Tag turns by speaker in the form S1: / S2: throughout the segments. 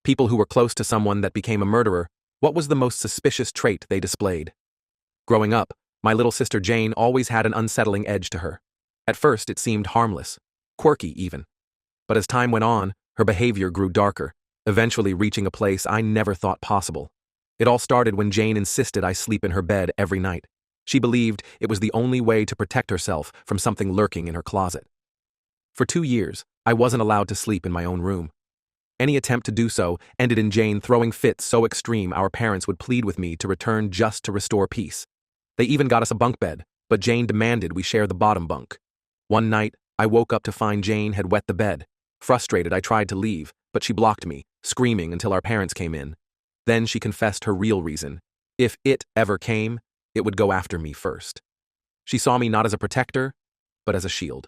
S1: People who were close to someone that became a murderer, what was the most suspicious trait they displayed? Growing up, my little sister Jane always had an unsettling edge to her. At first, it seemed harmless, quirky even. But as time went on, her behavior grew darker, eventually reaching a place I never thought possible. It all started when Jane insisted I sleep in her bed every night. She believed it was the only way to protect herself from something lurking in her closet. For 2 years, I wasn't allowed to sleep in my own room. Any attempt to do so ended in Jane throwing fits so extreme our parents would plead with me to return just to restore peace. They even got us a bunk bed, but Jane demanded we share the bottom bunk. One night, I woke up to find Jane had wet the bed. Frustrated, I tried to leave, but she blocked me, screaming until our parents came in. Then she confessed her real reason. If it ever came, it would go after me first. She saw me not as a protector, but as a shield.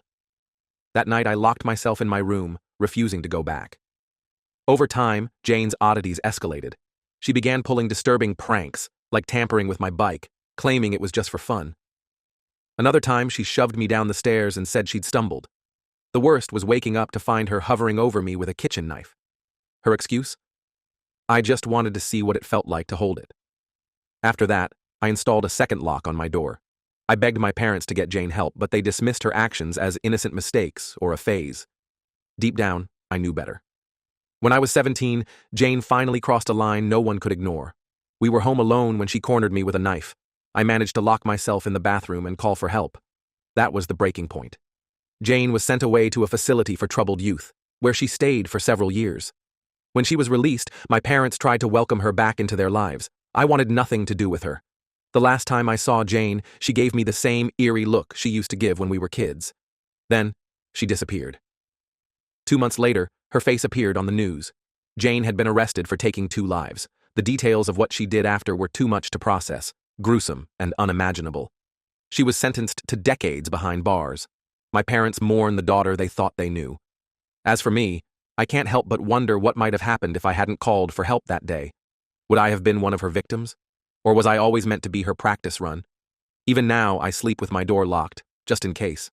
S1: That night, I locked myself in my room, refusing to go back. Over time, Jane's oddities escalated. She began pulling disturbing pranks, like tampering with my bike, claiming it was just for fun. Another time, she shoved me down the stairs and said she'd stumbled. The worst was waking up to find her hovering over me with a kitchen knife. Her excuse? I just wanted to see what it felt like to hold it. After that, I installed a second lock on my door. I begged my parents to get Jane help, but they dismissed her actions as innocent mistakes or a phase. Deep down, I knew better. When I was 17, Jane finally crossed a line no one could ignore. We were home alone when she cornered me with a knife. I managed to lock myself in the bathroom and call for help. That was the breaking point. Jane was sent away to a facility for troubled youth, where she stayed for several years. When she was released, my parents tried to welcome her back into their lives. I wanted nothing to do with her. The last time I saw Jane, she gave me the same eerie look she used to give when we were kids. Then, she disappeared. 2 months later, her face appeared on the news. Jane had been arrested for taking 2 lives. The details of what she did after were too much to process, gruesome and unimaginable. She was sentenced to decades behind bars. My parents mourned the daughter they thought they knew. As for me, I can't help but wonder what might have happened if I hadn't called for help that day. Would I have been one of her victims? Or was I always meant to be her practice run? Even now, I sleep with my door locked, just in case.